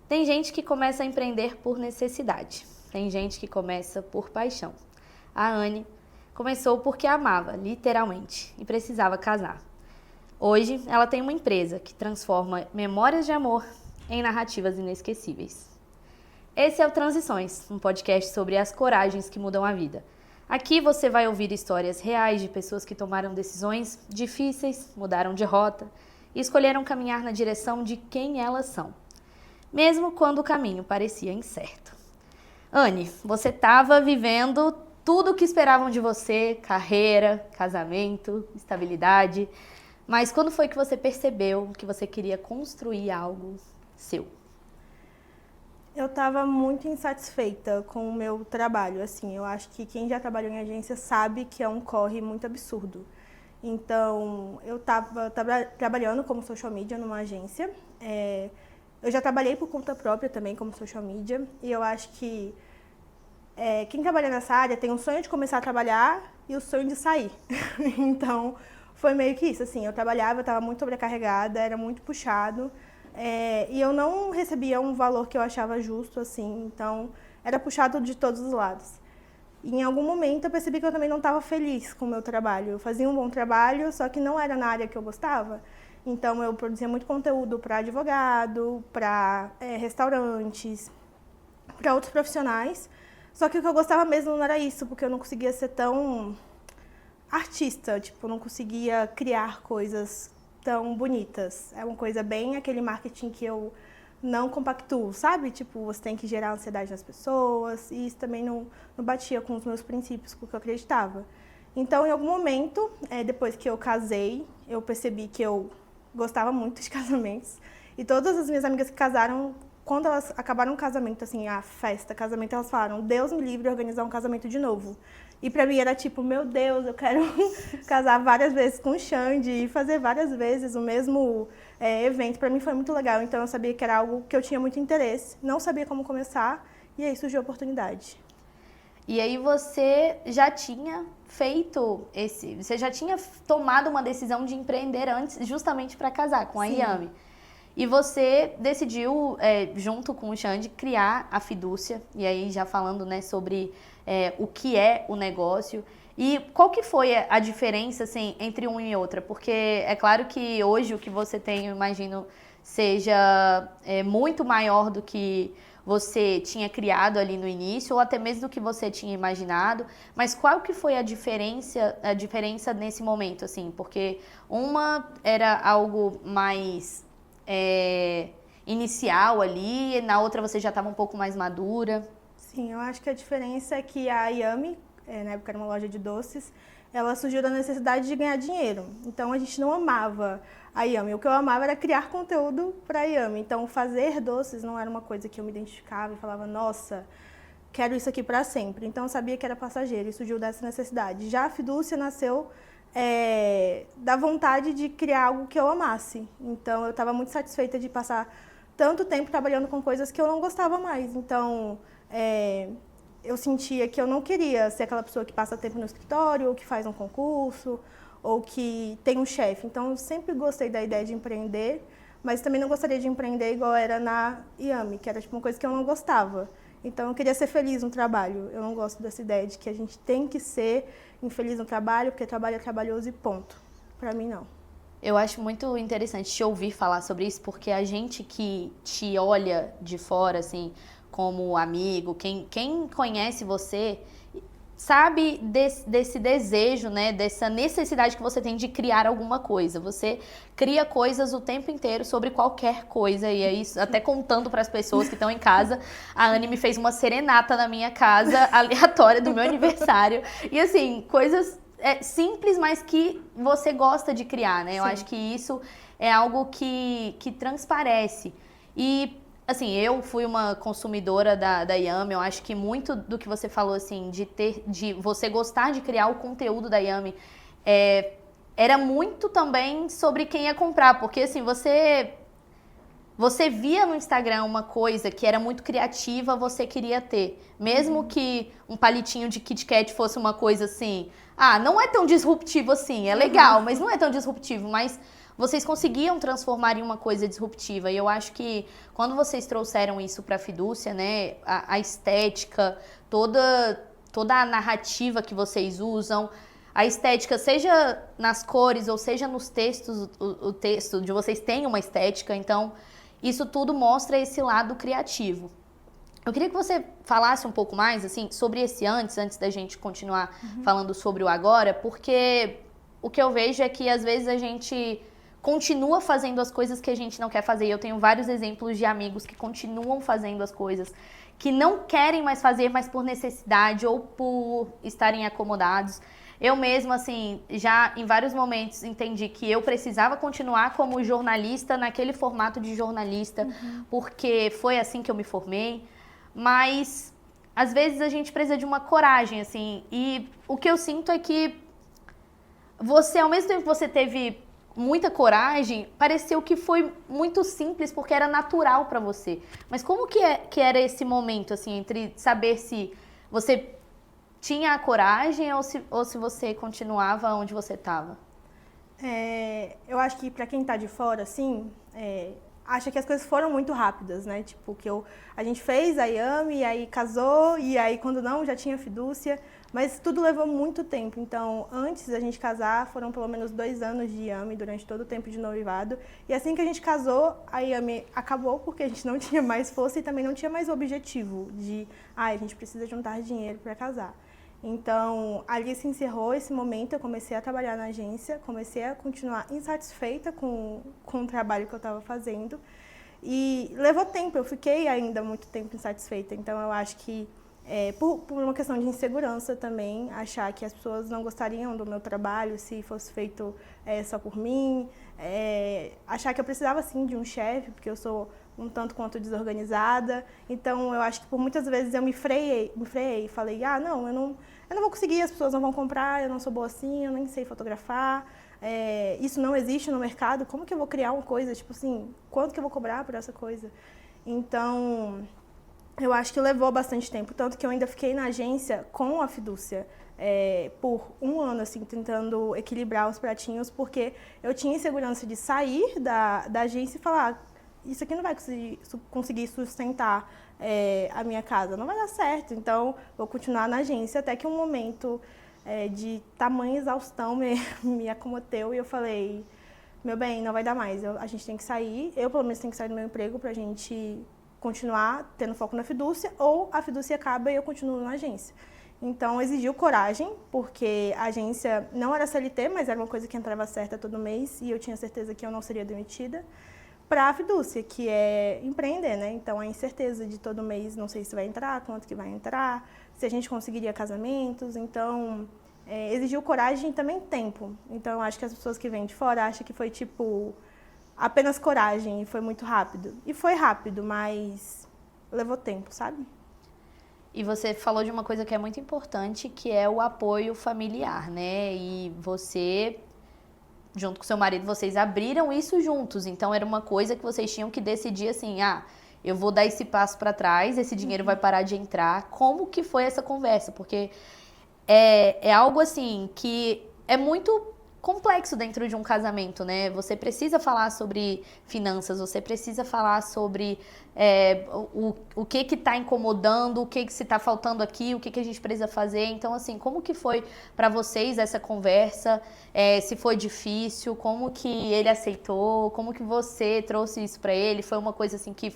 Tem gente que começa a empreender por necessidade, tem gente que começa por paixão. A Anne começou porque amava, literalmente, e precisava casar. Hoje, ela tem uma empresa que transforma memórias de amor em narrativas inesquecíveis. Esse é o Transições, um podcast sobre as coragens que mudam a vida. Aqui você vai ouvir histórias reais de pessoas que tomaram decisões difíceis, mudaram de rota e escolheram caminhar na direção de quem elas são, mesmo quando o caminho parecia incerto. Anne, você estava vivendo tudo o que esperavam de você, carreira, casamento, estabilidade, mas quando foi que você percebeu que você queria construir algo seu? Eu estava muito insatisfeita com o meu trabalho, assim, eu acho que quem já trabalhou em agência sabe que é um corre muito absurdo. Então, eu estava trabalhando como social media numa agência, eu já trabalhei por conta própria também como social media, e eu acho que quem trabalha nessa área tem o sonho de começar a trabalhar e o sonho de sair. Então, foi meio que isso, assim, eu trabalhava, eu estava muito sobrecarregada, era muito puxado, e eu não recebia um valor que eu achava justo, assim, então era puxado de todos os lados. E em algum momento eu percebi que eu também não estava feliz com o meu trabalho. Eu fazia um bom trabalho, só que não era na área que eu gostava. Então eu produzia muito conteúdo para advogado, para restaurantes, para outros profissionais. Só que o que eu gostava mesmo não era isso, porque eu não conseguia ser tão artista, tipo, eu não conseguia criar coisas tão bonitas. É uma coisa bem aquele marketing que eu não compactuo, sabe? Tipo, você tem que gerar ansiedade nas pessoas, e isso também não batia com os meus princípios, com o que eu acreditava. Então, em algum momento, depois que eu casei, eu percebi que eu gostava muito de casamentos, e todas as minhas amigas que casaram, quando elas acabaram o casamento, assim, a festa, casamento, elas falaram, Deus me livre de organizar um casamento de novo. E pra mim era tipo, meu Deus, eu quero casar várias vezes com o Xande e fazer várias vezes o mesmo evento. Pra mim foi muito legal, então eu sabia que era algo que eu tinha muito interesse. Não sabia como começar e aí surgiu a oportunidade. E aí você já tinha você já tinha tomado uma decisão de empreender antes, justamente para casar com a Sim. Yami. E você decidiu, junto com o Xande, criar a Fidúcia. E aí já falando, né, sobre o que é o negócio. E qual que foi a diferença, assim, entre uma e outra? Porque é claro que hoje o que você tem, eu imagino, seja muito maior do que você tinha criado ali no início, ou até mesmo do que você tinha imaginado. Mas qual que foi a diferença nesse momento, assim? Porque uma era algo mais inicial ali, na outra você já estava um pouco mais madura. Sim, eu acho que a diferença é que a Yami, na época era uma loja de doces, ela surgiu da necessidade de ganhar dinheiro. Então a gente não amava a Yami. O que eu amava era criar conteúdo para a Yami. Então fazer doces não era uma coisa que eu me identificava e falava, nossa, quero isso aqui para sempre. Então eu sabia que era passageiro e surgiu dessa necessidade. Já a Fidúcia nasceu da vontade de criar algo que eu amasse. Então eu estava muito satisfeita de passar tanto tempo trabalhando com coisas que eu não gostava mais. Então eu sentia que eu não queria ser aquela pessoa que passa tempo no escritório, ou que faz um concurso, ou que tem um chefe. Então eu sempre gostei da ideia de empreender, mas também não gostaria de empreender igual era na Yami, que era tipo uma coisa que eu não gostava. Então eu queria ser feliz no trabalho. Eu não gosto dessa ideia de que a gente tem que ser infeliz no trabalho, porque trabalho é trabalhoso e ponto. Pra mim, não. Eu acho muito interessante te ouvir falar sobre isso, porque a gente que te olha de fora, assim, como amigo, quem conhece você, sabe desse desejo, né, dessa necessidade que você tem de criar alguma coisa. Você cria coisas o tempo inteiro sobre qualquer coisa, e é isso, até contando para as pessoas que estão em casa, a Anne me fez uma serenata na minha casa, aleatória, do meu aniversário, e assim, coisas simples, mas que você gosta de criar, né? Eu acho que isso é algo que transparece. E assim, eu fui uma consumidora da Yami, eu acho que muito do que você falou, assim, de você gostar de criar o conteúdo da Yami, era muito também sobre quem ia comprar, porque assim, você via no Instagram uma coisa que era muito criativa, você queria ter. Mesmo que um palitinho de Kit Kat fosse uma coisa assim, não é tão disruptivo assim, é legal, mas não é tão disruptivo, mas vocês conseguiam transformar em uma coisa disruptiva. E eu acho que quando vocês trouxeram isso para a Fidúcia, né, a estética, toda a narrativa que vocês usam, a estética, seja nas cores ou seja nos textos, o texto de vocês tem uma estética, então isso tudo mostra esse lado criativo. Eu queria que você falasse um pouco mais, assim, sobre esse antes da gente continuar falando sobre o agora, porque o que eu vejo é que às vezes a gente continua fazendo as coisas que a gente não quer fazer. Eu tenho vários exemplos de amigos que continuam fazendo as coisas que não querem mais fazer, mas por necessidade ou por estarem acomodados. Eu mesma, assim, já em vários momentos entendi que eu precisava continuar como jornalista, naquele formato de jornalista, porque foi assim que eu me formei. Mas, às vezes, a gente precisa de uma coragem, assim. E o que eu sinto é que você, ao mesmo tempo que você teve muita coragem, pareceu que foi muito simples, porque era natural pra você. Mas como que era esse momento, assim, entre saber se você tinha a coragem ou se você continuava onde você estava? Eu acho que para quem tá de fora, assim, acha que as coisas foram muito rápidas, né? Tipo, a gente fez a Yami, e aí casou, e aí quando não, já tinha Fidúcia, mas tudo levou muito tempo. Então, antes da gente casar, foram pelo menos 2 anos de Yami, durante todo o tempo de noivado. E assim que a gente casou, a Yami acabou, porque a gente não tinha mais força e também não tinha mais o objetivo de, a gente precisa juntar dinheiro para casar. Então, ali se encerrou esse momento, eu comecei a trabalhar na agência, comecei a continuar insatisfeita com o trabalho que eu estava fazendo. E levou tempo, eu fiquei ainda muito tempo insatisfeita. Então, eu acho que, por uma questão de insegurança também, achar que as pessoas não gostariam do meu trabalho se fosse feito só por mim, achar que eu precisava, sim, de um chefe, porque eu sou um tanto quanto desorganizada. Então, eu acho que por muitas vezes eu me freiei e falei, não, eu não vou conseguir, as pessoas não vão comprar, eu não sou boa assim, eu nem sei fotografar, isso não existe no mercado, como que eu vou criar uma coisa, tipo assim, quanto que eu vou cobrar por essa coisa? Então, eu acho que levou bastante tempo, tanto que eu ainda fiquei na agência com a Fidúcia por 1 ano, assim, tentando equilibrar os pratinhos, porque eu tinha insegurança de sair da agência e falar, isso aqui não vai conseguir sustentar a minha casa, não vai dar certo, então vou continuar na agência, até que um momento de tamanha exaustão me acometeu e eu falei, meu bem, não vai dar mais, a gente tem que sair, eu pelo menos tenho que sair do meu emprego pra gente continuar tendo foco na Fidúcia, ou a Fidúcia acaba e eu continuo na agência. Então exigiu coragem, porque a agência não era CLT, mas era uma coisa que entrava certa todo mês e eu tinha certeza que eu não seria demitida, para a Fidúcia, que é empreender, né? Então, a incerteza de todo mês, não sei se vai entrar, quanto que vai entrar, se a gente conseguiria casamentos. Então, exigiu coragem e também tempo. Então, eu acho que as pessoas que vêm de fora acham que foi, tipo, apenas coragem e foi muito rápido. E foi rápido, mas levou tempo, sabe? E você falou de uma coisa que é muito importante, que é o apoio familiar, né? E você, junto com seu marido, vocês abriram isso juntos. Então, era uma coisa que vocês tinham que decidir assim, eu vou dar esse passo para trás, esse dinheiro vai parar de entrar. Como que foi essa conversa? Porque é algo assim que é muito complexo dentro de um casamento, né? Você precisa falar sobre finanças, você precisa falar sobre o que que tá incomodando, o que que se tá faltando aqui, o que que a gente precisa fazer. Então, assim, como que foi para vocês essa conversa? Se foi difícil, como que ele aceitou, como que você trouxe isso para ele? Foi uma coisa assim que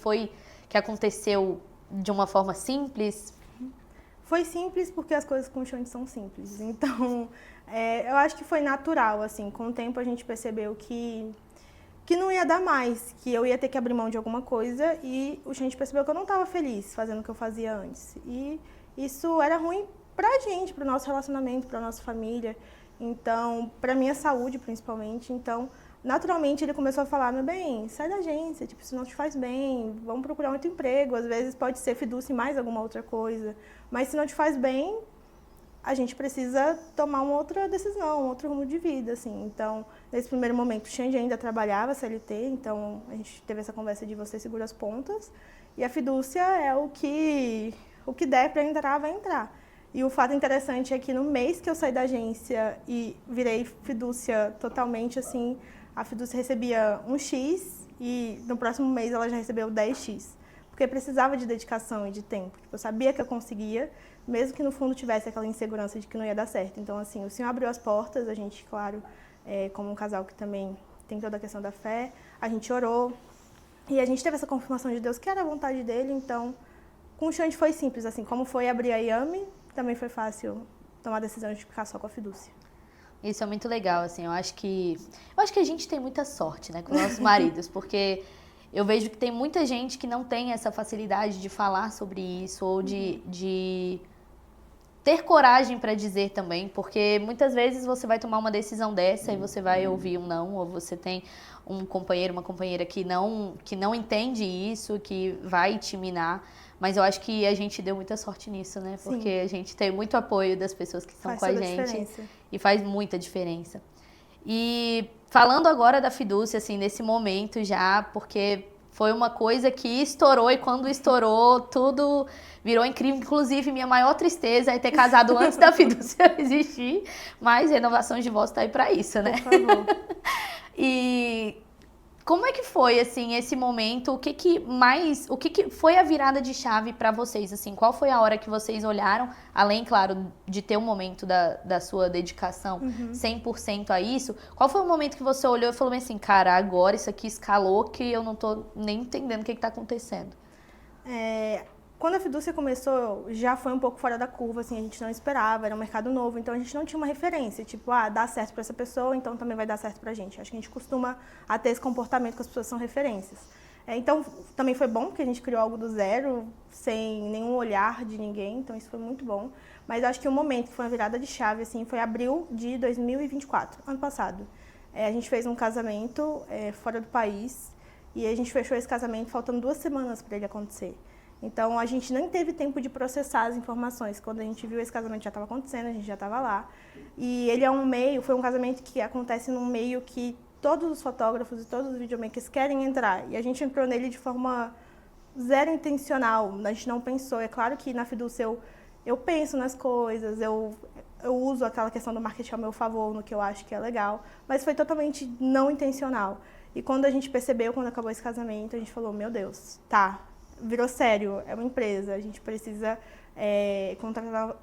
aconteceu de uma forma simples? Foi simples porque as coisas com o Xande são simples. Então, eu acho que foi natural, assim. Com o tempo a gente percebeu que não ia dar mais, que eu ia ter que abrir mão de alguma coisa e o Xande percebeu que eu não estava feliz fazendo o que eu fazia antes. E isso era ruim pra gente, pro nosso relacionamento, pra nossa família. Então, pra minha saúde, principalmente. Então, naturalmente, ele começou a falar, meu bem, sai da agência, tipo, isso não te faz bem, vamos procurar outro emprego, às vezes pode ser Fidúcia e mais alguma outra coisa, mas se não te faz bem, a gente precisa tomar uma outra decisão, um outro rumo de vida, assim. Então, nesse primeiro momento, o Xande ainda trabalhava CLT, então a gente teve essa conversa de você segura as pontas, e a Fidúcia é o que der para entrar, vai entrar. E o fato interessante é que no mês que eu saí da agência e virei Fidúcia totalmente, assim, a Fidúcia recebia um X e no próximo mês ela já recebeu 10X. Porque precisava de dedicação e de tempo. Eu sabia que eu conseguia, mesmo que no fundo tivesse aquela insegurança de que não ia dar certo. Então, assim, o Senhor abriu as portas, a gente, claro, como um casal que também tem toda a questão da fé, a gente orou e a gente teve essa confirmação de Deus que era a vontade dele. Então, com o Xande foi simples, assim, como foi abrir a Yami, também foi fácil tomar a decisão de ficar só com a Fidúcia. Isso é muito legal, assim, eu acho que a gente tem muita sorte, né, com nossos maridos, porque eu vejo que tem muita gente que não tem essa facilidade de falar sobre isso ou de ter coragem para dizer também, porque muitas vezes você vai tomar uma decisão dessa e você vai ouvir um não, ou você tem um companheiro, uma companheira que não entende isso, que vai te minar, mas eu acho que a gente deu muita sorte nisso, né? Porque a gente tem muito apoio das pessoas que estão com a gente e faz muita diferença. E falando agora da Fidúcia, assim, nesse momento já, porque foi uma coisa que estourou e quando estourou, tudo virou incrível. Inclusive, minha maior tristeza é ter casado antes da Fidúcia existir, mas renovação de votos tá aí pra isso, né? Por favor. E como é que foi, assim, esse momento? O que foi a virada de chave pra vocês, assim? Qual foi a hora que vocês olharam, além, claro, de ter um momento da sua dedicação 100% a isso, qual foi o momento que você olhou e falou assim, cara, agora isso aqui escalou que eu não tô nem entendendo o que tá acontecendo? Quando a Fidúcia começou, já foi um pouco fora da curva, assim, a gente não esperava, era um mercado novo, então a gente não tinha uma referência, tipo, dá certo para essa pessoa, então também vai dar certo pra gente. Acho que a gente costuma a ter esse comportamento que as pessoas são referências. Então, também foi bom, porque a gente criou algo do zero, sem nenhum olhar de ninguém, então isso foi muito bom. Mas acho que o momento que foi uma virada de chave, assim, foi abril de 2024, ano passado. A gente fez um casamento fora do país, e a gente fechou esse casamento faltando 2 semanas para ele acontecer. Então, a gente nem teve tempo de processar as informações. Quando a gente viu esse casamento já estava acontecendo, a gente já estava lá. E ele foi um casamento que acontece num meio que todos os fotógrafos e todos os videomakers querem entrar. E a gente entrou nele de forma zero intencional, a gente não pensou. É claro que na Fidúcia eu penso nas coisas, eu uso aquela questão do marketing ao meu favor, no que eu acho que é legal, mas foi totalmente não intencional. E quando a gente percebeu, quando acabou esse casamento, a gente falou, meu Deus, virou sério, é uma empresa, a gente precisa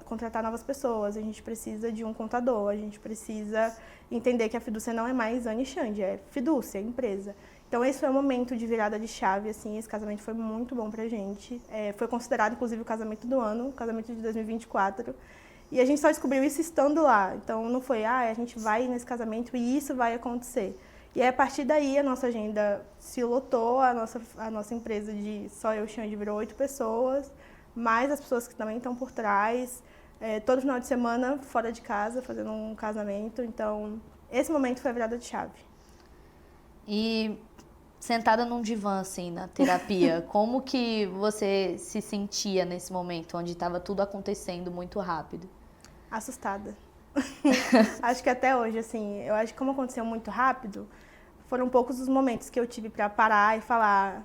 contratar novas pessoas, a gente precisa de um contador, a gente precisa entender que a Fidúcia não é mais Anne e Xande, é Fidúcia, é empresa. Então esse foi um momento de virada de chave, assim, esse casamento foi muito bom pra gente, foi considerado inclusive o casamento do ano, o casamento de 2024, e a gente só descobriu isso estando lá, então não foi, a gente vai nesse casamento e isso vai acontecer. E aí, a partir daí, a nossa agenda se lotou, a nossa empresa de só eu e o Xande virou 8 pessoas, mais as pessoas que também estão por trás, todo final de semana fora de casa, fazendo um casamento. Então, esse momento foi a virada de chave. E sentada num divã, assim, na terapia, como que você se sentia nesse momento, onde estava tudo acontecendo muito rápido? Assustada. Acho que até hoje, assim, eu acho que como aconteceu muito rápido, foram poucos os momentos que eu tive para parar e falar,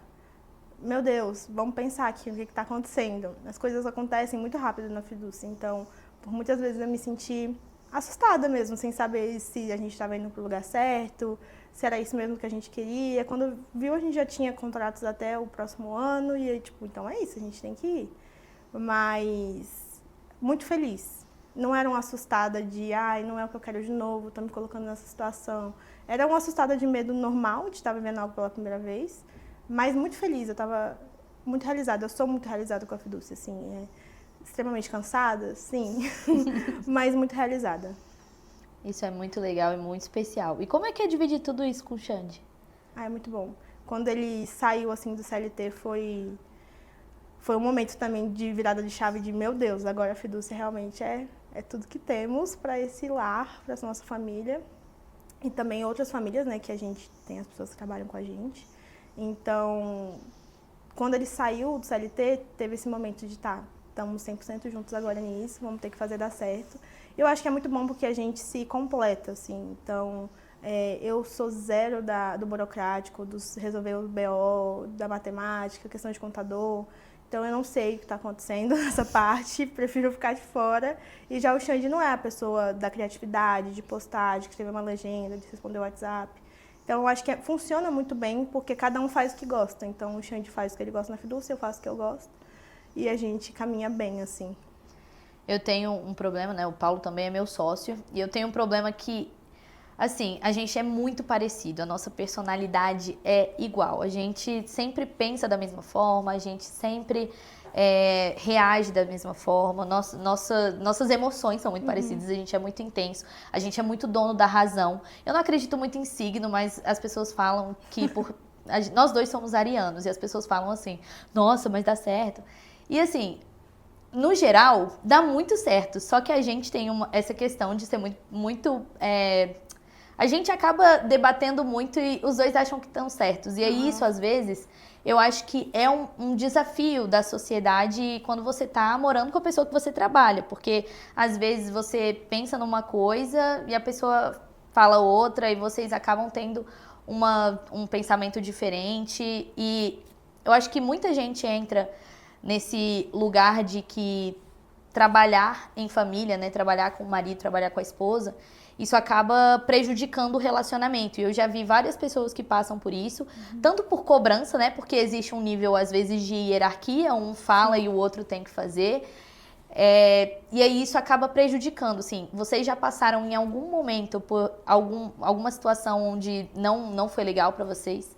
meu Deus, vamos pensar aqui o que está acontecendo. As coisas acontecem muito rápido na Fidúcia, então, por muitas vezes eu me senti assustada mesmo, sem saber se a gente estava indo para o lugar certo, se era isso mesmo que a gente queria. Quando viu, a gente já tinha contratos até o próximo ano e, tipo, então é isso, a gente tem que ir. Mas muito feliz. Não era uma assustada de, não é o que eu quero de novo, estou me colocando nessa situação. Era uma assustada de medo normal, de estar vivendo algo pela primeira vez, mas muito feliz, eu estava muito realizada. Eu sou muito realizada com a Fidúcia, assim, extremamente cansada, sim, mas muito realizada. Isso é muito legal e muito especial. E como é que é dividir tudo isso com o Xande? É muito bom. Quando ele saiu, assim, do CLT, foi um momento também de virada de chave de, meu Deus, agora a Fidúcia realmente é tudo que temos para esse lar, para essa nossa família. E também outras famílias, né, que a gente tem as pessoas que trabalham com a gente. Então, quando ele saiu do CLT, teve esse momento de, estamos 100% juntos agora nisso, vamos ter que fazer dar certo. Eu acho que é muito bom porque a gente se completa, assim. Então, eu sou zero do burocrático, resolver o BO, da matemática, questão de contador. Então, eu não sei o que está acontecendo nessa parte, prefiro ficar de fora. E já o Xande não é a pessoa da criatividade, de postagem, que escreveu uma legenda, de responder o WhatsApp. Então, eu acho que funciona muito bem, porque cada um faz o que gosta. Então, o Xande faz o que ele gosta na fidúcia, eu faço o que eu gosto. E a gente caminha bem, assim. Eu tenho um problema, né? O Paulo também é meu sócio. E eu tenho um problema que, assim, a gente é muito parecido. A nossa personalidade é igual. A gente sempre pensa da mesma forma, a gente sempre reage da mesma forma. Nossas emoções são muito parecidas, a gente é muito intenso, a gente é muito dono da razão. Eu não acredito muito em signo, mas as pessoas falam que nós dois somos arianos e as pessoas falam assim, nossa, mas dá certo. E assim, no geral, dá muito certo, só que a gente tem essa questão de ser muito a gente acaba debatendo muito e os dois acham que estão certos. E aí isso, às vezes, eu acho que é um desafio da sociedade quando você tá morando com a pessoa que você trabalha. Porque, às vezes, você pensa numa coisa e a pessoa fala outra e vocês acabam tendo um pensamento diferente. E eu acho que muita gente entra nesse lugar de que trabalhar em família, né, trabalhar com o marido, trabalhar com a esposa, isso acaba prejudicando o relacionamento. E eu já vi várias pessoas que passam por isso, tanto por cobrança, né, porque existe um nível, às vezes, de hierarquia, um fala e o outro tem que fazer. E aí isso acaba prejudicando, assim. Vocês já passaram em algum momento por alguma situação onde não foi legal pra vocês?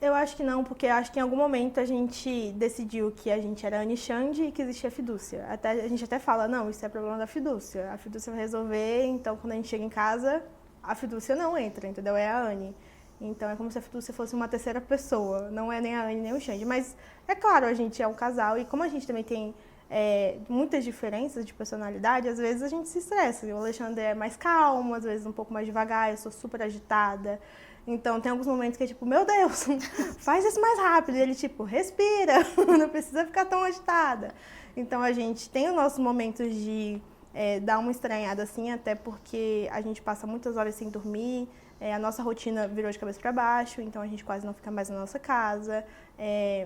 Eu acho que não, porque acho que em algum momento a gente decidiu que a gente era Anne e Xande e que existia fidúcia. A gente até fala, não, isso é problema da fidúcia. A fidúcia vai resolver, então quando a gente chega em casa, a fidúcia não entra, entendeu? É a Anne. Então é como se a fidúcia fosse uma terceira pessoa, não é nem a Anne nem o Xande. Mas é claro, a gente é um casal e como a gente também tem muitas diferenças de personalidade, às vezes a gente se estressa. O Alexandre é mais calmo, às vezes um pouco mais devagar, eu sou super agitada. Então, tem alguns momentos que é tipo, meu Deus, faz isso mais rápido. E ele, tipo, respira, não precisa ficar tão agitada. Então, a gente tem os nossos momentos de dar uma estranhada, assim, até porque a gente passa muitas horas sem dormir, a nossa rotina virou de cabeça para baixo, então a gente quase não fica mais na nossa casa.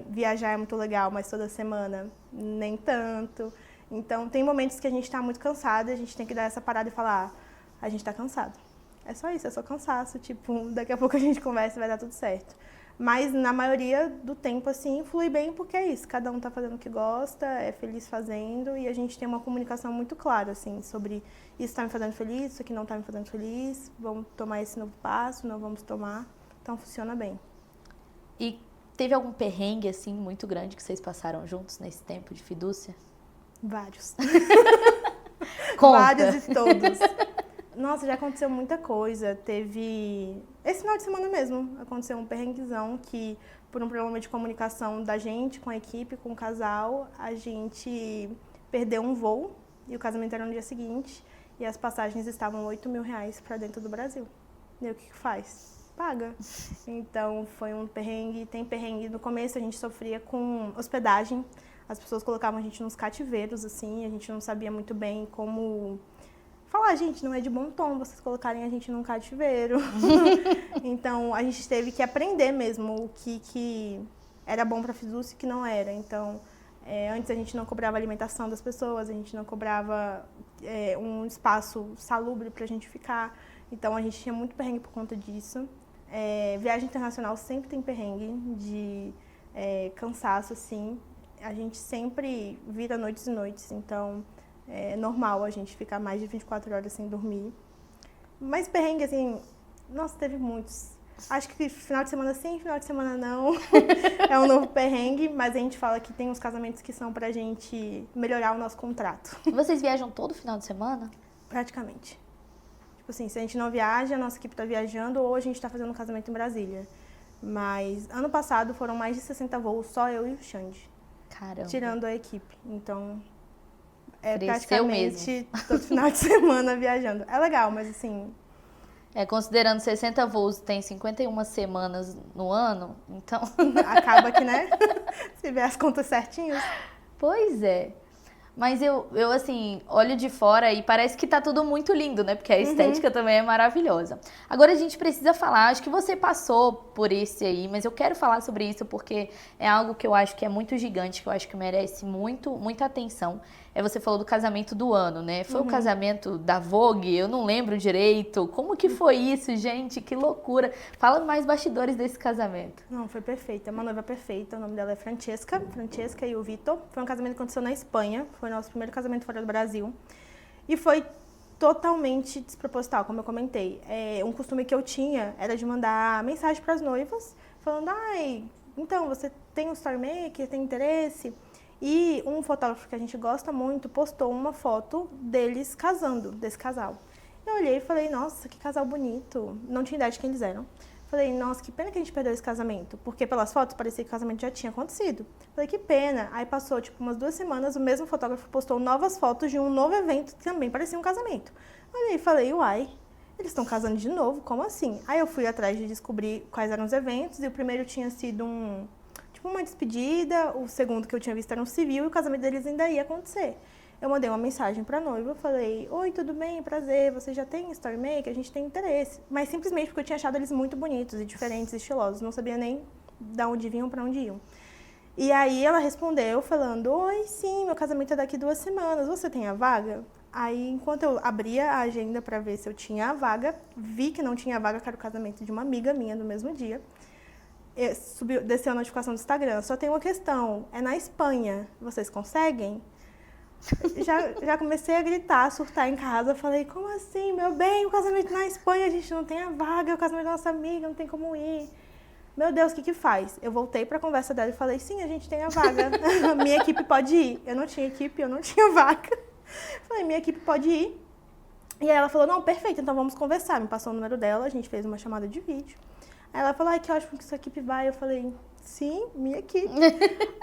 Viajar é muito legal, mas toda semana nem tanto. Então, tem momentos que a gente está muito cansado e a gente tem que dar essa parada e falar, a gente está cansado. É só isso, é só cansaço, tipo, daqui a pouco a gente conversa e vai dar tudo certo. Mas na maioria do tempo, assim, flui bem porque é isso, cada um tá fazendo o que gosta, é feliz fazendo e a gente tem uma comunicação muito clara, assim, sobre isso tá me fazendo feliz, isso aqui não tá me fazendo feliz, vamos tomar esse novo passo, não vamos tomar, então funciona bem. E teve algum perrengue, assim, muito grande que vocês passaram juntos nesse tempo de fidúcia? Vários. Conta. Vários e todos. Nossa, já aconteceu muita coisa. Teve... Esse final de semana mesmo, aconteceu um perrenguezão que, por um problema de comunicação da gente com a equipe, com o casal, a gente perdeu um voo e o casamento era no dia seguinte e as passagens estavam R$8.000 para dentro do Brasil. E aí, o que faz? Paga. Então, foi um perrengue. Tem perrengue. No começo, a gente sofria com hospedagem. As pessoas colocavam a gente nos cativeiros, assim, a gente não sabia muito bem como... falar, gente, não é de bom tom vocês colocarem a gente num cativeiro. Então, a gente teve que aprender mesmo o que era bom para a fidúcia e o que não era. Então, antes a gente não cobrava a alimentação das pessoas, a gente não cobrava um espaço salubre para a gente ficar. Então, a gente tinha muito perrengue por conta disso. Viagem internacional sempre tem perrengue de cansaço, assim. A gente sempre vira noites e noites, então... é normal a gente ficar mais de 24 horas sem dormir. Mas perrengue, assim, nossa, teve muitos. Acho que final de semana sim, final de semana não. É um novo perrengue, mas a gente fala que tem uns casamentos que são pra gente melhorar o nosso contrato. E vocês viajam todo final de semana? Praticamente. Tipo assim, se a gente não viaja, a nossa equipe tá viajando ou a gente tá fazendo um casamento em Brasília. Mas ano passado foram mais de 60 voos, só eu e o Xande. Caramba. Tirando a equipe. Então... Cresceu praticamente mesmo. todo final de semana viajando. É legal, mas assim... considerando 60 voos, tem 51 semanas no ano, então... acaba que, né? Se vê as contas certinhas. Pois é. Mas eu, assim, olho de fora e parece que tá tudo muito lindo, né? Porque a estética também é maravilhosa. Agora a gente precisa falar, acho que você passou por isso aí, mas eu quero falar sobre isso porque é algo que eu acho que é muito gigante, que eu acho que merece muita atenção. Você falou do casamento do ano, né? Foi o casamento da Vogue? Eu não lembro direito. Como que foi isso, gente? Que loucura. Fala mais bastidores desse casamento. Não, foi perfeita. É uma noiva perfeita. O nome dela é Francesca. Francesca e o Vitor. Foi um casamento que aconteceu na Espanha. Foi o nosso primeiro casamento fora do Brasil. E foi totalmente desproposital, como eu comentei. Um costume que eu tinha era de mandar mensagem para as noivas, falando, ai, então, você tem um story maker, tem interesse? E um fotógrafo que a gente gosta muito postou uma foto deles casando, desse casal. Eu olhei e falei, nossa, que casal bonito. Não tinha ideia de quem eles eram. Falei, nossa, que pena que a gente perdeu esse casamento. Porque pelas fotos parecia que o casamento já tinha acontecido. Falei, que pena. Aí passou, tipo, umas 2 semanas, o mesmo fotógrafo postou novas fotos de um novo evento que também parecia um casamento. Olhei e falei, uai, eles estão casando de novo? Como assim? Aí eu fui atrás de descobrir quais eram os eventos. E o primeiro tinha sido uma despedida. O segundo que eu tinha visto era um civil. E o casamento deles ainda ia acontecer. Eu mandei uma mensagem pra noiva, falei, oi, tudo bem, prazer, você já tem story maker? A gente tem interesse. Mas simplesmente porque eu tinha achado eles muito bonitos e diferentes, estilosos, não sabia nem de onde vinham, pra onde iam. E aí ela respondeu falando, oi, sim, meu casamento é daqui 2 semanas, você tem a vaga? Aí, enquanto eu abria a agenda pra ver se eu tinha a vaga, vi que não tinha a vaga, que era o casamento de uma amiga minha no mesmo dia. Desceu a notificação do Instagram, só tem uma questão, é na Espanha, vocês conseguem? Já comecei a gritar, a surtar em casa. Falei, como assim, meu bem? O casamento na Espanha, a gente não tem a vaga. O casamento da nossa amiga, não tem como ir. Meu Deus, o que faz? Eu voltei pra conversa dela e falei, sim, a gente tem a vaga. Minha equipe pode ir. Eu não tinha equipe, eu não tinha vaga. Falei, minha equipe pode ir. E aí ela falou, não, perfeito, então vamos conversar. Me passou o número dela, a gente fez uma chamada de vídeo. Aí ela falou, ai, que ótimo que sua equipe vai. Eu falei, sim, minha equipe.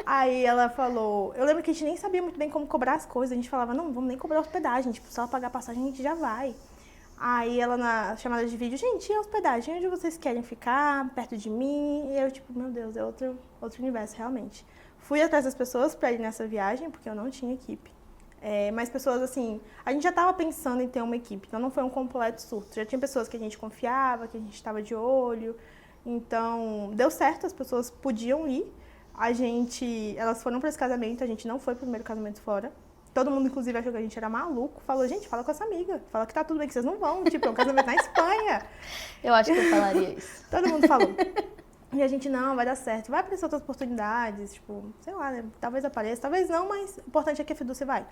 Aí ela falou, eu lembro que a gente nem sabia muito bem como cobrar as coisas. A gente falava, não, vamos nem cobrar hospedagem, tipo, só pagar a passagem a gente já vai. Aí ela na chamada de vídeo, gente, e a hospedagem? Onde vocês querem ficar? Perto de mim? E eu, tipo, meu Deus, é outro universo, realmente. Fui atrás das pessoas pra ir nessa viagem, porque eu não tinha equipe. Mas pessoas, assim, a gente já estava pensando em ter uma equipe, então não foi um completo surto. Já tinha pessoas que a gente confiava, que a gente estava de olho. Então, deu certo, as pessoas podiam ir. Elas foram para esse casamento, a gente não foi pro primeiro casamento fora. Todo mundo, inclusive, achou que a gente era maluco. Falou, gente, fala com essa amiga. Fala que tá tudo bem, que vocês não vão. Tipo, é um casamento na Espanha. Eu acho que eu falaria isso. Todo mundo falou. E a gente, não, vai dar certo. Vai aparecer outras oportunidades, tipo, sei lá, né? Talvez apareça, talvez não, mas o importante é que a Fidu você vai.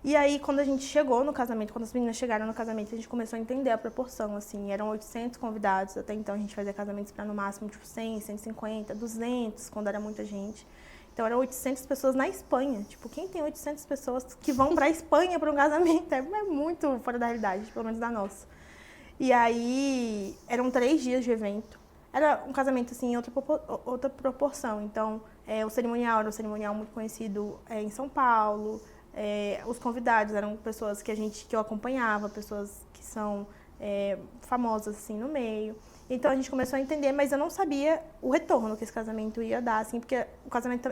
E aí, quando a gente chegou no casamento, quando as meninas chegaram no casamento, a gente começou a entender a proporção, assim. Eram 800 convidados, até então a gente fazia casamentos para no máximo, tipo, 100, 150, 200, quando era muita gente. Então, eram 800 pessoas na Espanha. Tipo, quem tem 800 pessoas que vão para a Espanha para um casamento? É muito fora da realidade, pelo menos da nossa. E aí, eram 3 dias de evento. Era um casamento, assim, em outra proporção. Então, o cerimonial era um cerimonial muito conhecido em São Paulo. Os convidados eram pessoas que eu acompanhava, pessoas que são famosas, assim, no meio. Então, a gente começou a entender, mas eu não sabia o retorno que esse casamento ia dar, assim, porque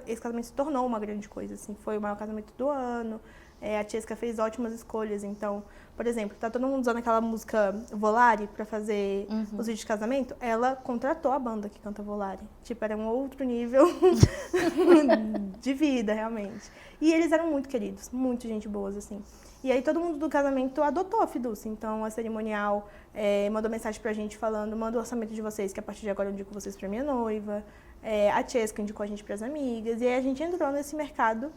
esse casamento se tornou uma grande coisa, assim. Foi o maior casamento do ano. A Tiesca fez ótimas escolhas. Então, por exemplo, tá todo mundo usando aquela música Volare pra fazer os vídeos de casamento. Ela contratou a banda que canta Volare. Tipo, era um outro nível de vida, realmente. E eles eram muito queridos, muito gente boas, assim. E aí todo mundo do casamento adotou a Fiducia. Então, a cerimonial mandou mensagem pra gente falando, manda o orçamento de vocês, que a partir de agora eu indico vocês pra minha noiva. A Tiesca indicou a gente pras amigas. E aí a gente entrou nesse mercado,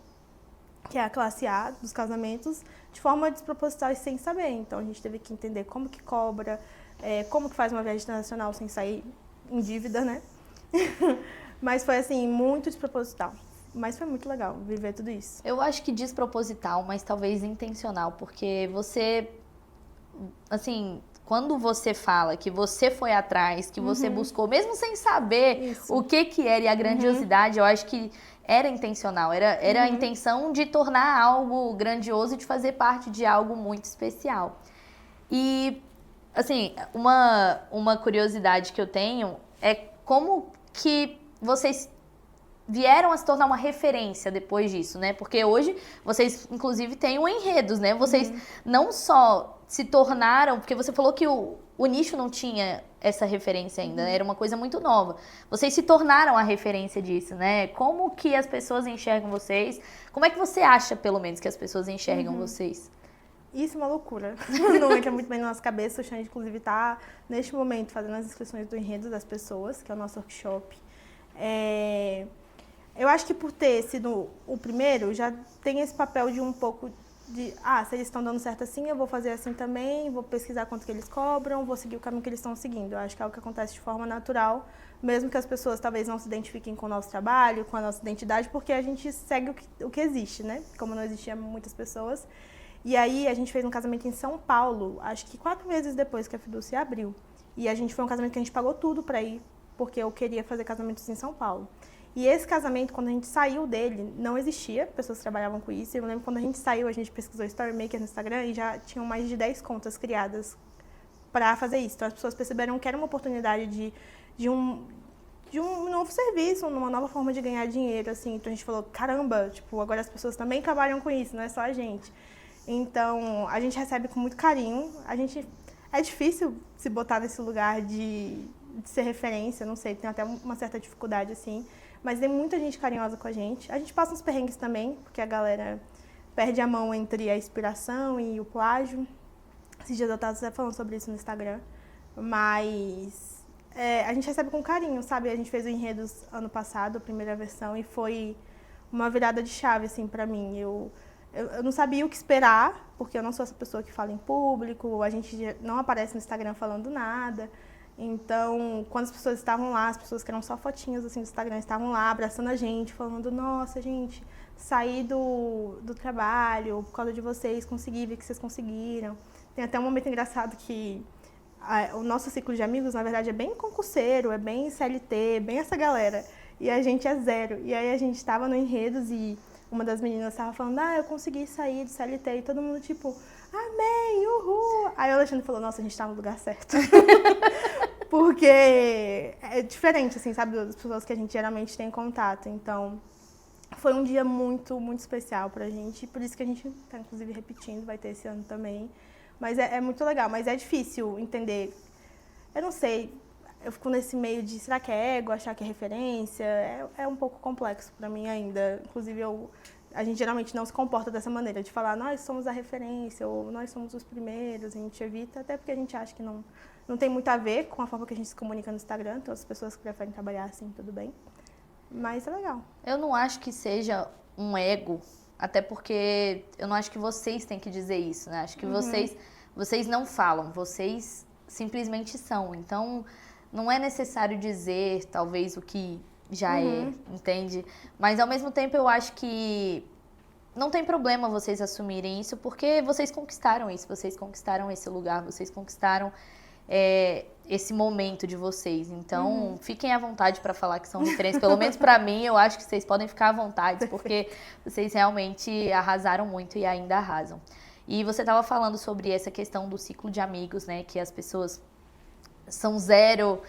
que é a classe A dos casamentos, de forma desproposital e sem saber. Então, a gente teve que entender como que cobra, como que faz uma viagem internacional sem sair em dívida, né? Mas foi, assim, muito desproposital. Mas foi muito legal viver tudo isso. Eu acho que desproposital, mas talvez intencional, porque você, assim, quando você fala que você foi atrás, que você buscou, mesmo sem saber o que era e a grandiosidade, eu acho que era intencional, era a intenção de tornar algo grandioso e de fazer parte de algo muito especial. E, assim, uma curiosidade que eu tenho é como que vocês vieram a se tornar uma referência depois disso, né? Porque hoje vocês, inclusive, têm o Enredos, né? Vocês não só se tornaram... Porque você falou que o nicho não tinha essa referência ainda, né? Era uma coisa muito nova. Vocês se tornaram a referência disso, né? Como que as pessoas enxergam vocês? Como é que você acha, pelo menos, que as pessoas enxergam vocês? Isso é uma loucura. Não entra muito bem na nossa cabeça. O Xande, inclusive, está, neste momento, fazendo as inscrições do Enredo das Pessoas, que é o nosso workshop. Eu acho que por ter sido o primeiro, já tem esse papel de um pouco de, se eles estão dando certo assim, eu vou fazer assim também, vou pesquisar quanto que eles cobram, vou seguir o caminho que eles estão seguindo. Eu acho que é algo que acontece de forma natural, mesmo que as pessoas talvez não se identifiquem com o nosso trabalho, com a nossa identidade, porque a gente segue o que existe, né? Como não existiam muitas pessoas. E aí a gente fez um casamento em São Paulo, acho que 4 meses depois que a Fiducia abriu. E a gente foi um casamento que a gente pagou tudo para ir, porque eu queria fazer casamentos em São Paulo. E esse casamento, quando a gente saiu dele, não existia, pessoas trabalhavam com isso. Eu lembro quando a gente saiu, a gente pesquisou Storymaker no Instagram e já tinham mais de 10 contas criadas para fazer isso. Então as pessoas perceberam que era uma oportunidade de um novo serviço, uma nova forma de ganhar dinheiro, assim. Então a gente falou, caramba, tipo, agora as pessoas também trabalham com isso, não é só a gente. Então a gente recebe com muito carinho. É difícil se botar nesse lugar de ser referência, não sei, tem até uma certa dificuldade, assim. Mas tem muita gente carinhosa com a gente. A gente passa uns perrengues também, porque a galera perde a mão entre a inspiração e o plágio. Esses dias eu estava até falando sobre isso no Instagram. Mas a gente recebe com carinho, sabe? A gente fez o Enredos ano passado, a primeira versão, e foi uma virada de chave, assim, pra mim. Eu não sabia o que esperar, porque eu não sou essa pessoa que fala em público, a gente não aparece no Instagram falando nada. Então, quando as pessoas estavam lá, as pessoas que eram só fotinhas assim do Instagram, estavam lá abraçando a gente, falando, nossa, gente, saí do trabalho por causa de vocês, consegui ver que vocês conseguiram. Tem até um momento engraçado que o nosso ciclo de amigos, na verdade, é bem concurseiro, é bem CLT, bem essa galera. E a gente é zero. E aí a gente estava no Enredos e uma das meninas estava falando, eu consegui sair do CLT. E todo mundo tipo, amém, uhul. Aí o Alexandre falou, nossa, a gente tá no lugar certo. Porque é diferente, assim, sabe, das pessoas que a gente geralmente tem contato. Então, foi um dia muito, muito especial pra gente. Por isso que a gente tá, inclusive, repetindo, vai ter esse ano também. Mas é muito legal, mas é difícil entender. Eu não sei, eu fico nesse meio de, será que é ego, achar que é referência? É um pouco complexo pra mim ainda. Inclusive, a gente geralmente não se comporta dessa maneira, de falar, nós somos a referência, ou nós somos os primeiros, a gente evita, até porque a gente acha que não tem muito a ver com a forma que a gente se comunica no Instagram, então as pessoas que preferem trabalhar assim, tudo bem. Mas é legal. Eu não acho que seja um ego, até porque eu não acho que vocês têm que dizer isso, né? Acho que vocês não falam, vocês simplesmente são. Então, não é necessário dizer, talvez, o que já é, entende? Mas, ao mesmo tempo, eu acho que não tem problema vocês assumirem isso, porque vocês conquistaram isso, vocês conquistaram esse lugar, vocês conquistaram esse momento de vocês. Então, fiquem à vontade para falar que são referências. Pelo menos para mim, eu acho que vocês podem ficar à vontade, porque vocês realmente arrasaram muito e ainda arrasam. E você estava falando sobre essa questão do ciclo de amigos, né? Que as pessoas são zero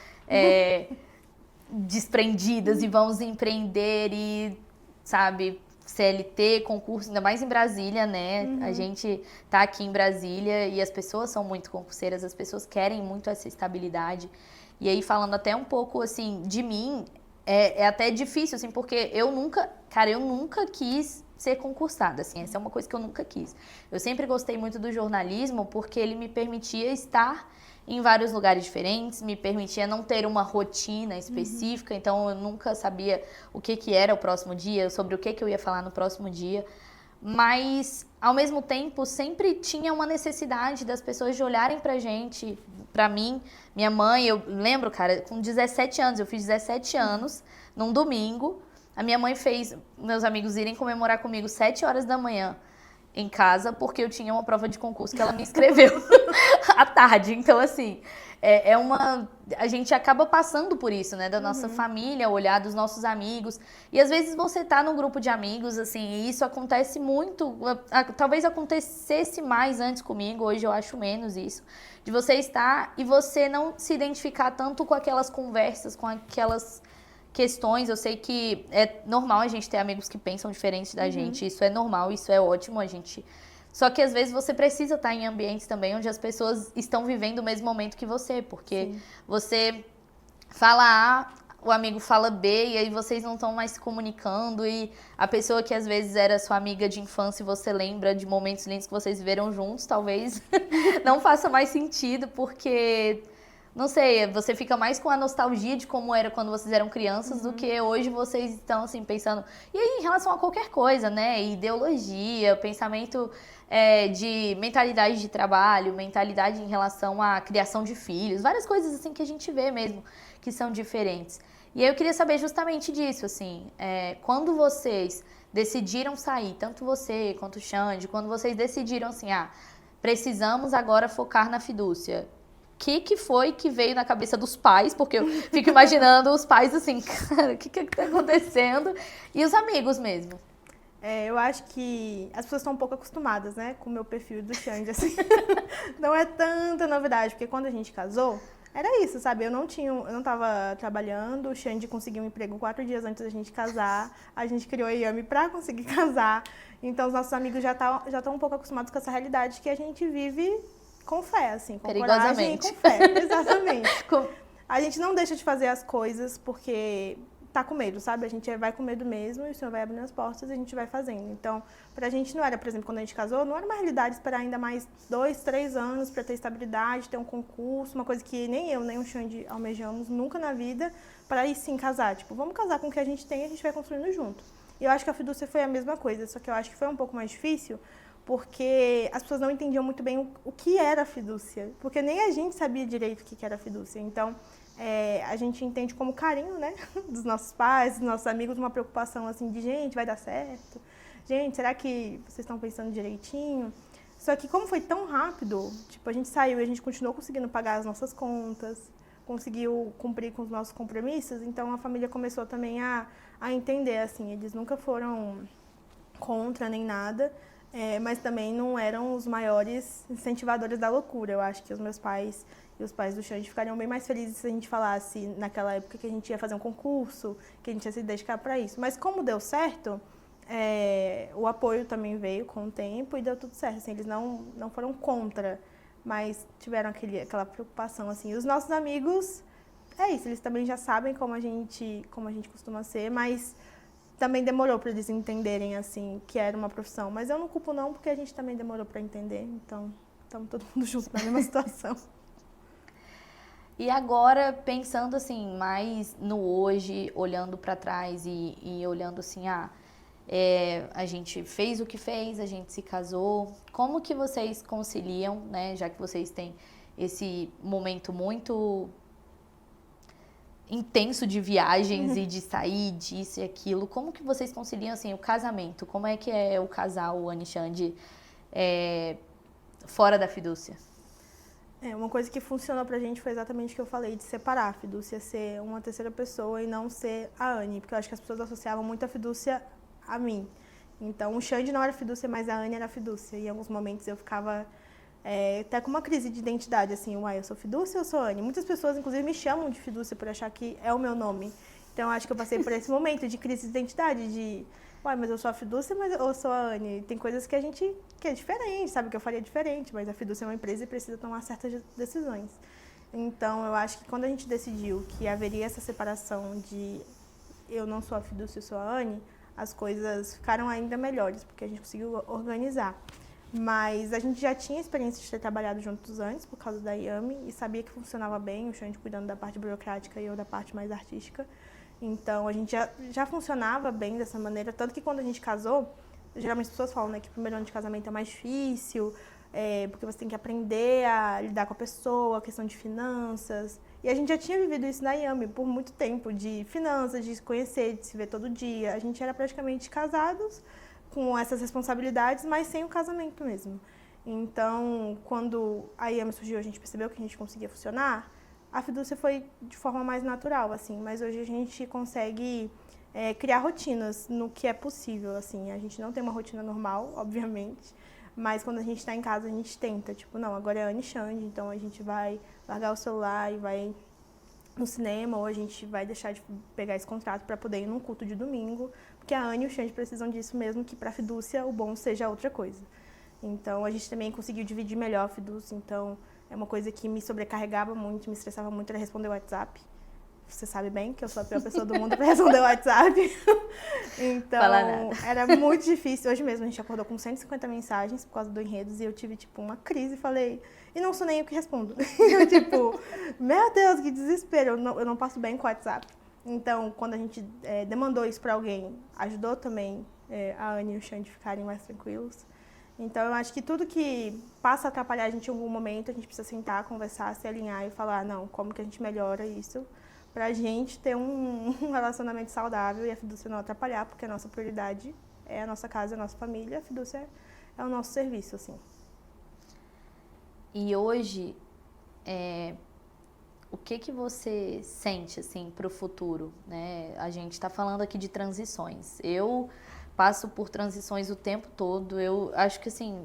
desprendidas e vão empreender e, sabe, CLT, concurso, ainda mais em Brasília, né? A gente tá aqui em Brasília e as pessoas são muito concurseiras, as pessoas querem muito essa estabilidade. E aí, falando até um pouco, assim, de mim, é até difícil, assim, porque eu nunca quis ser concursada, assim, essa é uma coisa que eu nunca quis. Eu sempre gostei muito do jornalismo porque ele me permitia estar em vários lugares diferentes, me permitia não ter uma rotina específica, então eu nunca sabia o que era o próximo dia, sobre o que eu ia falar no próximo dia, mas ao mesmo tempo sempre tinha uma necessidade das pessoas de olharem pra gente, pra mim, minha mãe, eu lembro, cara, com 17 anos, eu fiz 17 anos, num domingo, a minha mãe fez meus amigos irem comemorar comigo 7 horas da manhã, em casa, porque eu tinha uma prova de concurso que ela me inscreveu à tarde. Então, assim, a gente acaba passando por isso, né? Da nossa família, olhar dos nossos amigos. E, às vezes, você tá num grupo de amigos, assim, e isso acontece muito. Talvez acontecesse mais antes comigo, hoje eu acho menos isso. De você estar e você não se identificar tanto com aquelas conversas, com questões. Eu sei que é normal a gente ter amigos que pensam diferente da gente. Isso é normal, isso é ótimo. Só que às vezes você precisa estar em ambientes também onde as pessoas estão vivendo o mesmo momento que você. Porque você fala A, o amigo fala B, e aí vocês não estão mais se comunicando. E a pessoa que às vezes era sua amiga de infância e você lembra de momentos lindos que vocês viveram juntos, talvez não faça mais sentido, porque... Não sei, você fica mais com a nostalgia de como era quando vocês eram crianças do que hoje vocês estão, assim, pensando... E aí, em relação a qualquer coisa, né? Ideologia, pensamento de mentalidade de trabalho, mentalidade em relação à criação de filhos, várias coisas, assim, que a gente vê mesmo que são diferentes. E aí eu queria saber justamente disso, assim, quando vocês decidiram sair, tanto você quanto o Xande, quando vocês decidiram, assim, precisamos agora focar na fidúcia... O que foi que veio na cabeça dos pais? Porque eu fico imaginando os pais assim, cara, o que tá acontecendo? E os amigos mesmo. Eu acho que as pessoas estão um pouco acostumadas, né, com o meu perfil e do Xande, assim. Não é tanta novidade, porque quando a gente casou, era isso, sabe? Eu não tava trabalhando, o Xande conseguiu um emprego 4 dias antes da gente casar, a gente criou a Yami pra conseguir casar. Então, os nossos amigos já estão um pouco acostumados com essa realidade que a gente vive com fé, assim, com coragem e com fé. Exatamente. A gente não deixa de fazer as coisas porque tá com medo, sabe? A gente vai com medo mesmo e o Senhor vai abrindo as portas e a gente vai fazendo. Então, pra gente não era, por exemplo, quando a gente casou, não era uma realidade esperar ainda mais 2, 3 anos pra ter estabilidade, ter um concurso, uma coisa que nem eu, nem o Xande almejamos nunca na vida, pra ir sim casar. Tipo, vamos casar com o que a gente tem e a gente vai construindo junto. E eu acho que a fidúcia foi a mesma coisa, só que eu acho que foi um pouco mais difícil, porque as pessoas não entendiam muito bem o que era a fidúcia, porque nem a gente sabia direito o que era a fidúcia. Então, a gente entende como carinho, né, dos nossos pais, dos nossos amigos, uma preocupação assim de, gente, vai dar certo? Gente, será que vocês estão pensando direitinho? Só que como foi tão rápido, tipo, a gente saiu e a gente continuou conseguindo pagar as nossas contas, conseguiu cumprir com os nossos compromissos, então a família começou também a entender, assim, eles nunca foram contra nem nada, mas também não eram os maiores incentivadores da loucura. Eu acho que os meus pais e os pais do Xande ficariam bem mais felizes se a gente falasse naquela época que a gente ia fazer um concurso, que a gente ia se dedicar para isso. Mas como deu certo, o apoio também veio com o tempo e deu tudo certo. Assim, eles não foram contra, mas tiveram aquela preocupação. Assim. E os nossos amigos, isso, eles também já sabem como a gente costuma ser, mas... também demorou para eles entenderem, assim, que era uma profissão. Mas eu não culpo não, porque a gente também demorou para entender. Então, estamos todo mundo junto na mesma situação. E agora, pensando, assim, mais no hoje, olhando para trás e olhando, assim, a gente fez o que fez, a gente se casou. Como que vocês conciliam, né? Já que vocês têm esse momento muito... intenso de viagens e de sair disso e aquilo. Como que vocês conciliam, assim, o casamento? Como é que é o casal, o Anne e Xande, fora da fidúcia? Uma coisa que funcionou pra gente foi exatamente o que eu falei, de separar a fidúcia, ser uma terceira pessoa e não ser a Anne, porque eu acho que as pessoas associavam muito a fidúcia a mim. Então, o Xande não era fidúcia, mas a Anne era fidúcia. E em alguns momentos eu ficava... até com uma crise de identidade, assim, eu sou fidúcia ou eu sou Anne? Muitas pessoas, inclusive, me chamam de fidúcia por achar que é o meu nome. Então, eu acho que eu passei por esse momento de crise de identidade, de, mas eu sou a fidúcia, mas eu sou a Anne. Tem coisas que que é diferente, sabe, que eu faria diferente, mas a fidúcia é uma empresa e precisa tomar certas decisões. Então, eu acho que quando a gente decidiu que haveria essa separação de eu não sou a fidúcia, eu sou a Anne, as coisas ficaram ainda melhores, porque a gente conseguiu organizar. Mas a gente já tinha experiência de ter trabalhado juntos antes, por causa da Yami, e sabia que funcionava bem, o Xande cuidando da parte burocrática e eu da parte mais artística. Então, a gente já funcionava bem dessa maneira, tanto que quando a gente casou, geralmente as pessoas falam, né, que o primeiro ano de casamento é mais difícil, porque você tem que aprender a lidar com a pessoa, questão de finanças. E a gente já tinha vivido isso na Yami por muito tempo, de finanças, de se conhecer, de se ver todo dia. A gente era praticamente casados, com essas responsabilidades, mas sem o casamento mesmo. Então, quando a Yami surgiu, a gente percebeu que a gente conseguia funcionar, a fidúcia foi de forma mais natural, assim, mas hoje a gente consegue criar rotinas no que é possível, assim. A gente não tem uma rotina normal, obviamente, mas quando a gente está em casa, a gente tenta, tipo, não, agora é Anne e Xande, então a gente vai largar o celular e vai no cinema, ou a gente vai deixar de pegar esse contrato para poder ir num culto de domingo, porque a Anne e o Xande precisam disso mesmo, que para a fidúcia o bom seja outra coisa. Então, a gente também conseguiu dividir melhor a fidúcia, então é uma coisa que me sobrecarregava muito, me estressava muito, era responder o WhatsApp. Você sabe bem que eu sou a pior pessoa do mundo para responder o WhatsApp. Então, era muito difícil. Hoje mesmo a gente acordou com 150 mensagens por causa do Enredos e eu tive, tipo, uma crise e falei... E não sou nem eu que respondo. Eu, tipo, meu Deus, que desespero. Eu não passo bem com o WhatsApp. Então, quando a gente demandou isso para alguém, ajudou também a Anne e o Xande ficarem mais tranquilos. Então, eu acho que tudo que passa a atrapalhar a gente em algum momento, a gente precisa sentar, conversar, se alinhar e falar, não, como que a gente melhora isso pra gente ter um relacionamento saudável e a fidúcia não atrapalhar, porque a nossa prioridade é a nossa casa, a nossa família, a fidúcia é o nosso serviço, assim. E hoje, o que você sente, assim, pro futuro, né? A gente tá falando aqui de transições. Eu passo por transições o tempo todo. Eu acho que, assim,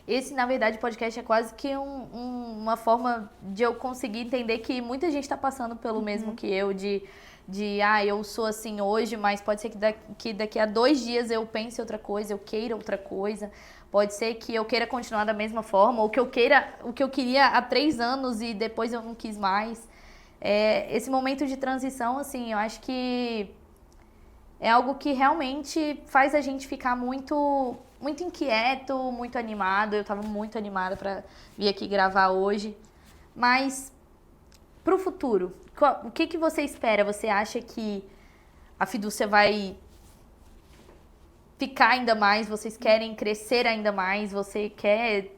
esse, na verdade, podcast é quase que uma forma de eu conseguir entender que muita gente tá passando pelo mesmo que eu, eu sou assim hoje, mas pode ser que daqui a 2 dias eu pense outra coisa, eu queira outra coisa. Pode ser que eu queira continuar da mesma forma, ou que eu queira o que eu queria há 3 anos e depois eu não quis mais. Esse momento de transição, assim, eu acho que é algo que realmente faz a gente ficar muito, muito inquieto, muito animado. Eu estava muito animada para vir aqui gravar hoje. Mas, para o futuro, o que você espera? Você acha que a fidúcia vai ficar ainda mais, vocês querem crescer ainda mais, você quer,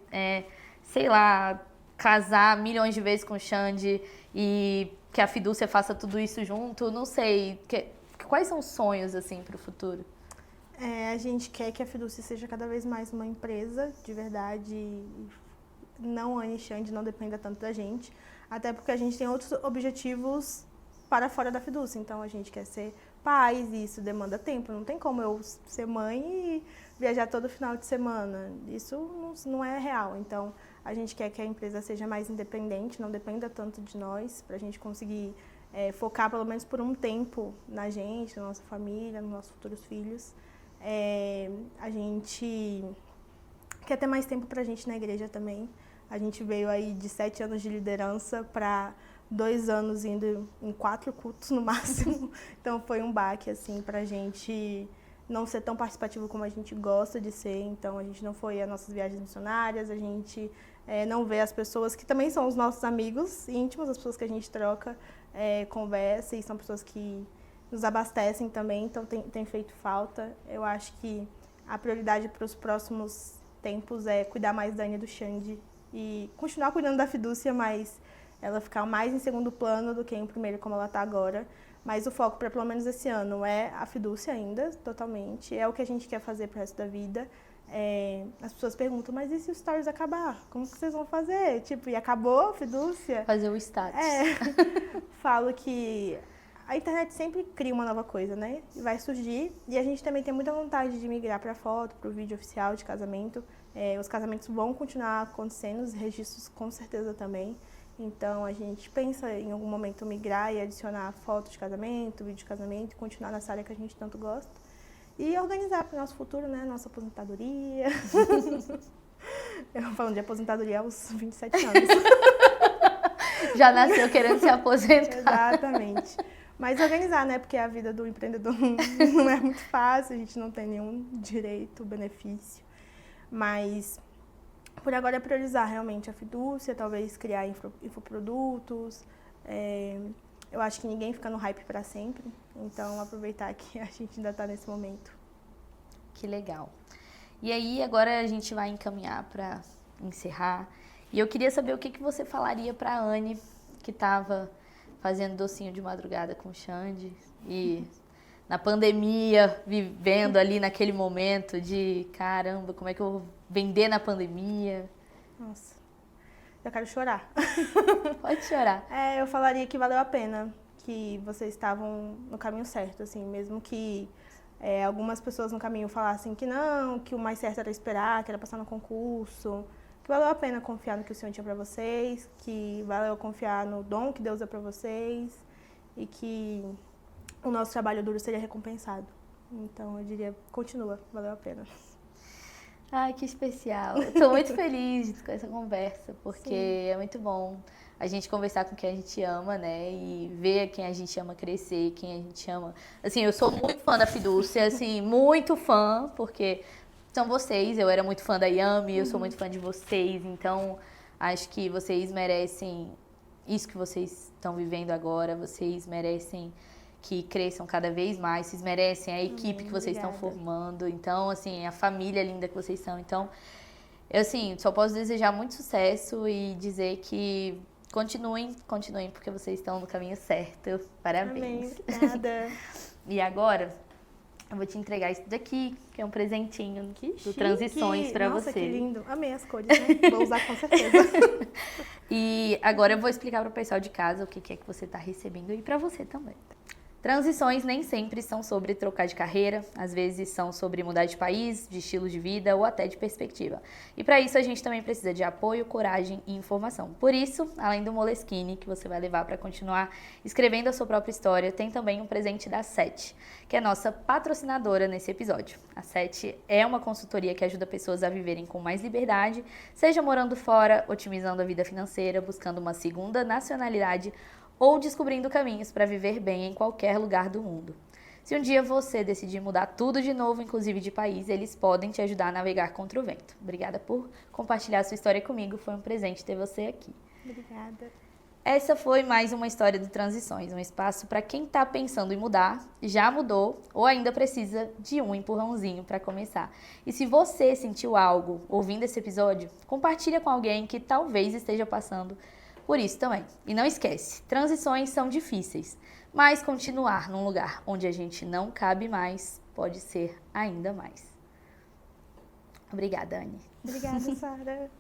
sei lá, casar milhões de vezes com o Xande e que a fidúcia faça tudo isso junto? Não sei. Quais são os sonhos, assim, para o futuro? A gente quer que a fidúcia seja cada vez mais uma empresa, de verdade, não Anne e Xande, não dependa tanto da gente, até porque a gente tem outros objetivos para fora da fidúcia, então a gente quer ser pais e isso demanda tempo, não tem como eu ser mãe e viajar todo final de semana, isso não é real, então a gente quer que a empresa seja mais independente, não dependa tanto de nós, para a gente conseguir focar pelo menos por um tempo na gente, na nossa família, nos nossos futuros filhos. A gente quer ter mais tempo pra gente na igreja também. A gente veio aí de 7 anos de liderança para 2 anos indo em 4 cultos no máximo. Então foi um baque assim pra gente não ser tão participativo como a gente gosta de ser. Então a gente não foi às nossas viagens missionárias, a gente não vê as pessoas que também são os nossos amigos íntimos, as pessoas que a gente troca, conversa e são pessoas que nos abastecem também, então tem feito falta. Eu acho que a prioridade para os próximos tempos é cuidar mais da Anne e do Xande e continuar cuidando da fidúcia, mas ela ficar mais em segundo plano do que em primeiro, como ela está agora. Mas o foco para pelo menos esse ano é a fidúcia ainda, totalmente. É o que a gente quer fazer para o resto da vida. As pessoas perguntam, mas e se o Stories acabar? Como que vocês vão fazer? Tipo, e acabou a fidúcia? Fazer o status. Falo que a internet sempre cria uma nova coisa, né? E vai surgir. E a gente também tem muita vontade de migrar para foto, para o vídeo oficial de casamento. Os casamentos vão continuar acontecendo, os registros com certeza também. Então a gente pensa em algum momento migrar e adicionar foto de casamento, vídeo de casamento, e continuar nessa área que a gente tanto gosta. E organizar para o nosso futuro, né? Nossa aposentadoria. Eu falando de aposentadoria aos 27 anos. Já nasceu querendo se aposentar. Exatamente. Mas organizar, né? Porque a vida do empreendedor não é muito fácil, a gente não tem nenhum direito, benefício. Mas por agora é priorizar realmente a fidúcia, talvez criar infoprodutos. Eu acho que ninguém fica no hype para sempre, então aproveitar que a gente ainda está nesse momento. Que legal. E aí agora a gente vai encaminhar para encerrar. E eu queria saber o que você falaria para a Anne, que estava fazendo docinho de madrugada com o Xande e na pandemia, vivendo ali naquele momento de caramba, como é que eu vou vender na pandemia? Nossa, eu quero chorar. Pode chorar. Eu falaria que valeu a pena, que vocês estavam no caminho certo, assim, mesmo que algumas pessoas no caminho falassem que não, que o mais certo era esperar, que era passar no concurso, que valeu a pena confiar no que o Senhor tinha para vocês, que valeu confiar no dom que Deus deu para vocês e que o nosso trabalho duro seria recompensado. Então, eu diria, continua, valeu a pena. Ai, que especial. Estou muito feliz com essa conversa, porque Sim. é muito bom a gente conversar com quem a gente ama, né? E ver quem a gente ama crescer, quem a gente ama. Assim, eu sou muito fã da Fidúcia, assim, muito fã, porque são vocês. Eu era muito fã da Yami, eu sou muito fã de vocês. Então, acho que vocês merecem isso que vocês estão vivendo agora. Vocês merecem que cresçam cada vez mais, vocês merecem a equipe que vocês estão formando, então, assim, a família linda que vocês são. Então, eu, assim, só posso desejar muito sucesso e dizer que continuem, porque vocês estão no caminho certo. Parabéns. Amém, obrigada. E agora, eu vou te entregar isso daqui, que é um presentinho do Transições pra Nossa, você. que lindo. Amei as cores, né? Vou usar com certeza. E agora eu vou explicar pro pessoal de casa o que é que você tá recebendo e pra você também. Transições nem sempre são sobre trocar de carreira, às vezes são sobre mudar de país, de estilo de vida ou até de perspectiva. E para isso a gente também precisa de apoio, coragem e informação. Por isso, além do Moleskine, que você vai levar para continuar escrevendo a sua própria história, tem também um presente da Sete, que é nossa patrocinadora nesse episódio. A Sete é uma consultoria que ajuda pessoas a viverem com mais liberdade, seja morando fora, otimizando a vida financeira, buscando uma segunda nacionalidade ou descobrindo caminhos para viver bem em qualquer lugar do mundo. Se um dia você decidir mudar tudo de novo, inclusive de país, eles podem te ajudar a navegar contra o vento. Obrigada por compartilhar a sua história comigo, foi um presente ter você aqui. Obrigada. Essa foi mais uma história do Transições, um espaço para quem está pensando em mudar, já mudou ou ainda precisa de um empurrãozinho para começar. E se você sentiu algo ouvindo esse episódio, compartilha com alguém que talvez esteja passando por isso também. E não esquece, transições são difíceis, mas continuar num lugar onde a gente não cabe mais pode ser ainda mais. Obrigada, Anne. Obrigada, Sara.